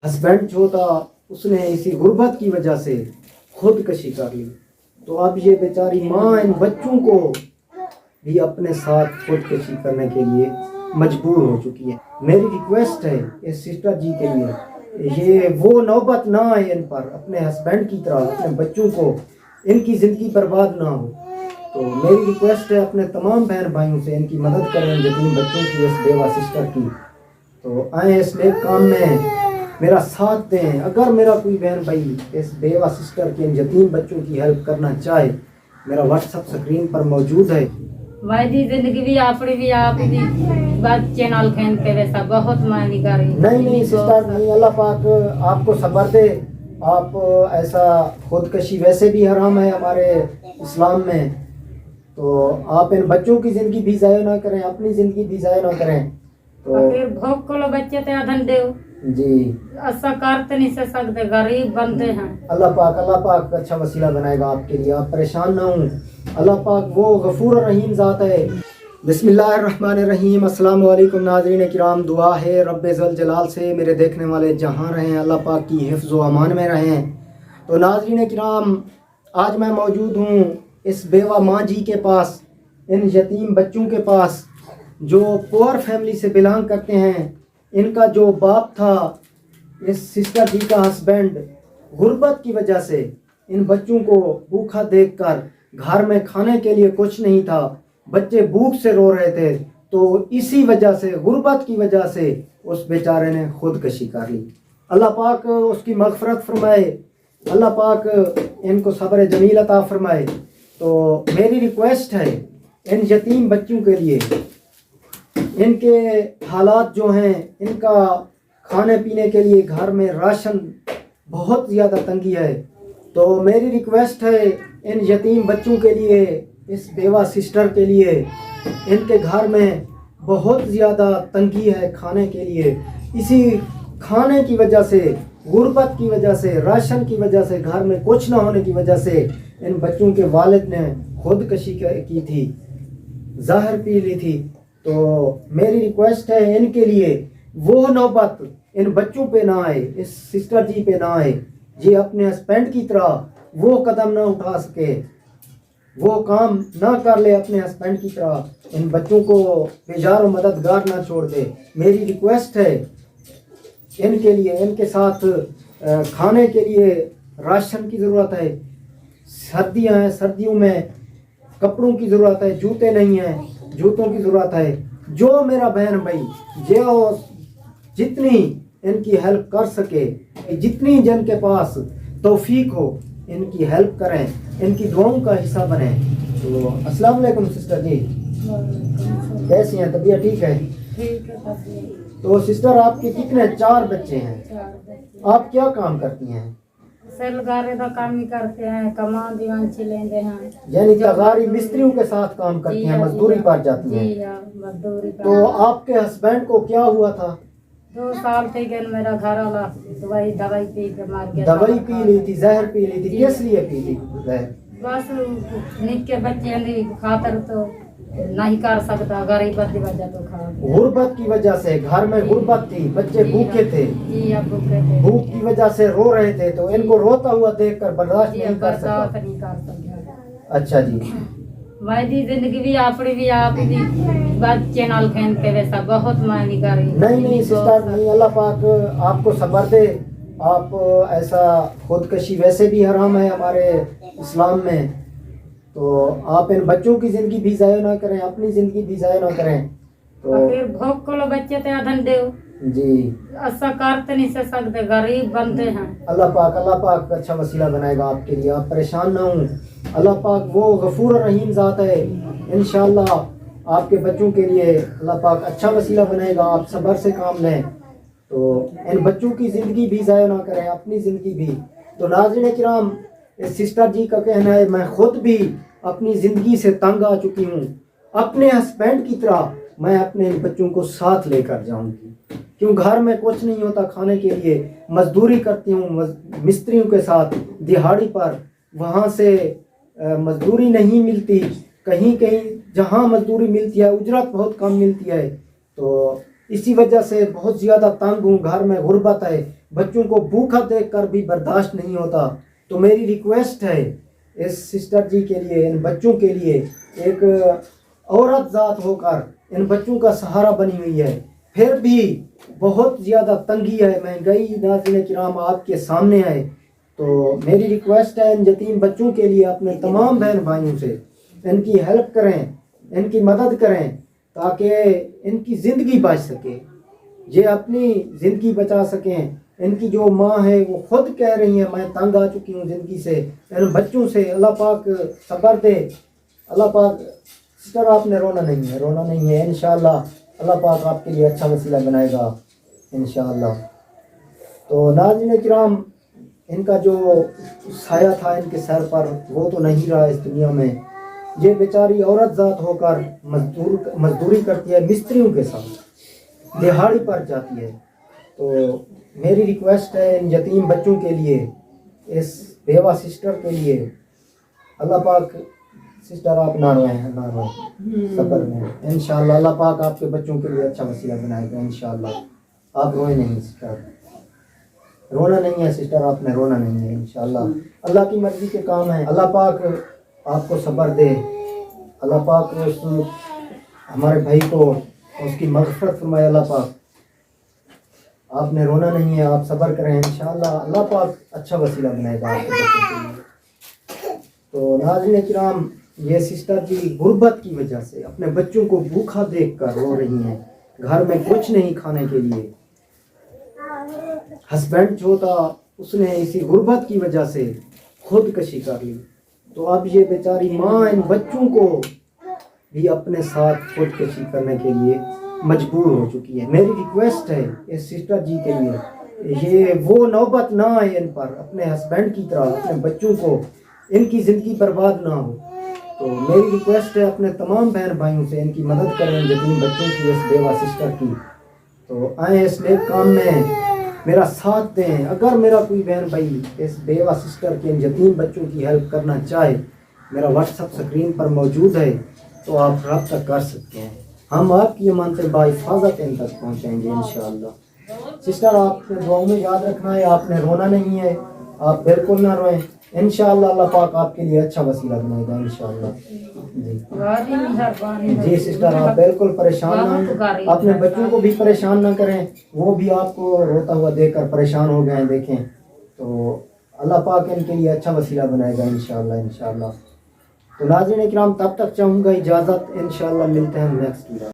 Husband जो था उसने इसी गुर्बत की वजह से खुदकशी कर ली, तो अब ये बेचारी माँ इन बच्चों को भी अपने साथ खुदकशी करने के लिए मजबूर हो चुकी है। मेरी रिक्वेस्ट है इस सिस्टर जी के लिए, ये वो नौबत ना आए इन पर, अपने हस्बैंड की तरह अपने बच्चों को, इनकी ज़िंदगी बर्बाद ना हो। तो मेरी रिक्वेस्ट है अपने तमाम बहन भाइयों से, इनकी मदद करें, यतीम बच्चों की, इस बेवा सिस्टर की। तो आए इस नेक काम में मेरा साथ दें। अगर मेरा कोई बहन भाई इस बेवा सिस्टर के, इन यतीम बच्चों की हेल्प करना चाहे, मेरा व्हाट्सअप स्क्रीन पर मौजूद है। वायदी जिंदगी भी आपड़ी भी आप दी बच्चे नाल खेलते वैसा बहुत मायने करी। नहीं सिस्टर, नहीं, अल्लाह पाक आपको सब्र दे। आप ऐसा खुदकशी वैसे भी हराम है हमारे इस्लाम में, तो आप इन बच्चों की ज़िंदगी भी ज़ाया ना करें, अपनी ज़िंदगी भी ज़ाया ना करें। तो फिर भोग को लो बच्चे ते अधन दे जी, ऐसा करते नहीं से सकते, गरीब बंदे हैं। अल्लाह पाक अच्छा वसीला बनाएगा आपके लिए, आप परेशान ना हों। अल्लाह पाक वो गफूर और रहीम ज़ात है। बिस्मिल्लाहिर्रहमानिर्रहीम। अस्सलाम वालेकुम नाज़रीन किराम, दुआ है रब्बे ज़ल जलाल से मेरे देखने वाले जहाँ रहें अल्लाह पाक की हिफ्ज़ व अमान में रहें। तो नाज़रीन किराम, आज मैं मौजूद हूँ इस बेवा माँ जी के पास, इन यतीम बच्चों के पास जो पुअर फैमिली से बिलोंग करते हैं। इनका जो बाप था, इस सिस्टर जी का हस्बैंड, गुर्बत की वजह से इन बच्चों को भूखा देखकर, घर में खाने के लिए कुछ नहीं था, बच्चे भूख से रो रहे थे, तो इसी वजह से, गुर्बत की वजह से उस बेचारे ने खुदकशी कर ली। अल्लाह पाक उसकी मग़फ़िरत फरमाए, अल्लाह पाक इनको सब्र जमील अता फरमाए। तो मेरी रिक्वेस्ट है इन यतीम बच्चों के लिए, इनके हालात जो हैं, इनका खाने पीने के लिए घर में राशन बहुत ज़्यादा तंगी है। तो मेरी रिक्वेस्ट है इन यतीम बच्चों के लिए, इस बेवा सिस्टर के लिए, इनके घर में बहुत ज़्यादा तंगी है खाने के लिए। इसी खाने की वजह से, गुर्बत की वजह से, राशन की वजह से, घर में कुछ ना होने की वजह से इन बच्चों के वालिद ने खुदकशी की थी, जहर पी ली थी। तो मेरी रिक्वेस्ट है इनके लिए वो नौबत इन बच्चों पे ना आए, इस सिस्टर जी पे ना आए। ये अपने हस्बैंड की तरह वो कदम ना उठा सके, वो काम ना कर ले अपने हस्बैंड की तरह, इन बच्चों को बेजार और मददगार ना छोड़ दे। मेरी रिक्वेस्ट है इनके लिए, इनके साथ खाने के लिए राशन की ज़रूरत है, सर्दियाँ हैं, सर्दियों में कपड़ों की ज़रूरत है, जूते नहीं हैं, जूतों की ज़रूरत है। जो मेरा बहन भाई जो जितनी इनकी हेल्प कर सके, जितनी जन के पास तौफीक हो, इनकी हेल्प करें, इनकी दुआओं का हिस्सा बने। तो अस्सलाम वालेकुम सिस्टर जी, कैसी हैं, तबीयत ठीक है? ठीक है तबीयत। तो सिस्टर आपके कितने, 4 बच्चे हैं? आप क्या काम करती हैं? सेलगारे का काम ही करते हैं, कमा दीवान लेंगे हैं, यानी तगारी मिस्त्रियों के साथ काम करती हैं, मजदूरी पर जाती हैं? जी हाँ, मजदूरी पर। तो आपके हस्बैंड को क्या हुआ था? 2 साल थे कि मेरा घर वाला दवाई पी के मार गया। दवाई पी ली थी, जहर पी ली थी, किस लिए पी ली जहर? बस निक्के बच्चे की खातर तो नहीं कर सकता, गरीबत की वजह तो खा। गुर्बत की वजह से, घर में गुर्बत थी, बच्चे भूखे थे, जी अब भूखे थे, भूख की वजह से रो रहे थे, तो इनको रोता हुआ देखकर बर्दाश्त नहीं कर बर्दाश्त सकता। नहीं कर सकता। अच्छा जी, वायदी जिंदगी भी आपड़ी भी आप दी बच्चे नाल खेलते वैसा बहुत मायने करी। नहीं सिस्टर, नहीं, अल्लाह पाक आपको सब्र दे। आप ऐसा खुदकशी वैसे भी हराम है हमारे इस्लाम में, तो आप इन बच्चों की ज़िंदगी भी ज़ाया ना करें, अपनी ज़िंदगी भी ज़ाया ना करें। तो फिर भोग को लो बच्चे ते अधन दे जी, ऐसा करते नहीं से सकते, गरीब बंदे हैं। अल्लाह पाक अच्छा वसीला बनाएगा आपके लिए, आप परेशान ना हों। अल्लाह पाक वो गफूर और रहीम ज़ात है। इंशाअल्लाह आपके बच्चों के लिए अल्लाह पाक अच्छा वसीला बनाएगा, आप सब्र से काम लें। तो इन बच्चों की ज़िंदगी भी ज़ाया ना करें, अपनी ज़िंदगी भी। तो नाज़रीन किराम, इस सिस्टर जी का कहना है, मैं ख़ुद भी अपनी ज़िंदगी से तंग आ चुकी हूँ, अपने हस्बैंड की तरह मैं अपने बच्चों को साथ लेकर जाऊंगी, क्यों घर में कुछ नहीं होता खाने के लिए, मजदूरी करती हूँ मिस्त्रियों के साथ दिहाड़ी पर, वहाँ से मजदूरी नहीं मिलती, कहीं कहीं जहाँ मजदूरी मिलती है उजरत बहुत कम मिलती है। तो اسی وجہ سے بہت زیادہ تنگ ہوں، گھر میں غربت ہے، بچوں کو بھوکا دیکھ کر بھی برداشت نہیں ہوتا. تو میری ریکویسٹ ہے اس سسٹر جی کے لیے، ان بچوں کے لیے، ایک عورت ذات ہو کر ان بچوں کا سہارا بنی ہوئی ہے. پھر بھی بہت زیادہ تنگی ہے، مہنگائی ناظرین کرام آپ کے سامنے ہے. تو میری ریکویسٹ ہے ان یتیم بچوں کے لیے اپنے تمام بہن بھائیوں سے ان کی ہیلپ کریں، ان کی مدد کریں تاکہ ان کی زندگی بچ سکے، یہ اپنی زندگی بچا سکیں. ان کی جو ماں ہے وہ خود کہہ رہی ہیں میں تنگ آ چکی ہوں زندگی سے، ان بچوں سے. اللہ پاک صبر دے، اللہ پاک. سسٹر آپ نے رونا نہیں ہے، رونا نہیں ہے، انشاءاللہ اللہ پاک آپ کے لیے اچھا وسیلہ بنائے گا انشاءاللہ. تو ناظرین کرام، ان کا جو سایہ تھا ان کے سر پر وہ تو نہیں رہا اس دنیا میں. یہ بیچاری عورت ذات ہو کر مزدوری کرتی ہے مستریوں کے ساتھ، دہاڑی پر جاتی ہے. تو میری ریکویسٹ ہے ان یتیم بچوں کے لیے، اس بیوہ سسٹر کے لیے، اللہ پاک. سسٹر آپ نہ روئیں، نہ روئیں، صبر میں انشاءاللہ اللہ پاک آپ کے بچوں کے لیے اچھا وسیلہ بنائے گا انشاءاللہ. آپ روئیں نہیں سسٹر، رونا نہیں ہے سسٹر، آپ نے رونا نہیں ہے انشاءاللہ. اللہ کی مرضی کے کام ہیں، اللہ پاک آپ کو صبر دے، اللہ پاک اس ہمارے بھائی کو اس کی مغفرت فرمائے. اللہ پاک آپ نے رونا نہیں ہے، آپ صبر کریں انشاءاللہ اللہ پاک اچھا وسیلہ بنائے گا آپ کے بچوں کے لیے. تو ناظرین کرام، یہ سسٹر جی غربت کی وجہ سے اپنے بچوں کو بھوکا دیکھ کر رو رہی ہیں، گھر میں کچھ نہیں کھانے کے لیے. ہسبینڈ جو تھا اس نے اسی غربت کی وجہ سے خودکشی کر لی. تو اب یہ بیچاری ماں ان بچوں کو بھی اپنے ساتھ خودکشی کرنے کے لیے مجبور ہو چکی ہے. میری ریکویسٹ ہے اس سسٹر جی کے لیے، یہ وہ نوبت نہ آئے ان پر، اپنے ہسبینڈ کی طرح اپنے بچوں کو، ان کی زندگی برباد نہ ہو. تو میری ریکویسٹ ہے اپنے تمام بہن بھائیوں سے ان کی مدد کریں، یتیم بچوں کی، اس بیوہ سسٹر کی. تو آئیں اس نیک کام میں میرا ساتھ دیں. اگر میرا کوئی بہن بھائی اس بیوہ سسٹر کے یتیم بچوں کی ہیلپ کرنا چاہے، میرا واٹس ایپ اسکرین پر موجود ہے، تو آپ رابطہ کر سکتے ہیں. ہم آپ کی امانتیں باحفاظت ان تک پہنچائیں گے انشاءاللہ. سسٹر آپ نے دعاؤں میں یاد رکھنا ہے، آپ نے رونا نہیں ہے، آپ بالکل نہ روئیں انشاءاللہ اللہ پاک آپ کے لیے اچھا وسیلہ بنائے گا انشاءاللہ. جی سسٹر آپ بالکل پریشان نہ ہوں، اپنے بچوں کو بھی پریشان نہ کریں، وہ بھی آپ کو روتا ہوا دیکھ کر پریشان ہو گئے ہیں دیکھیں. تو اللہ پاک ان کے لیے اچھا وسیلہ بنائے گا انشاءاللہ انشاءاللہ. تو ناظرین کرام تب تک چاہوں گا اجازت، انشاءاللہ ملتے ہیں نیکسٹ ویڈیو.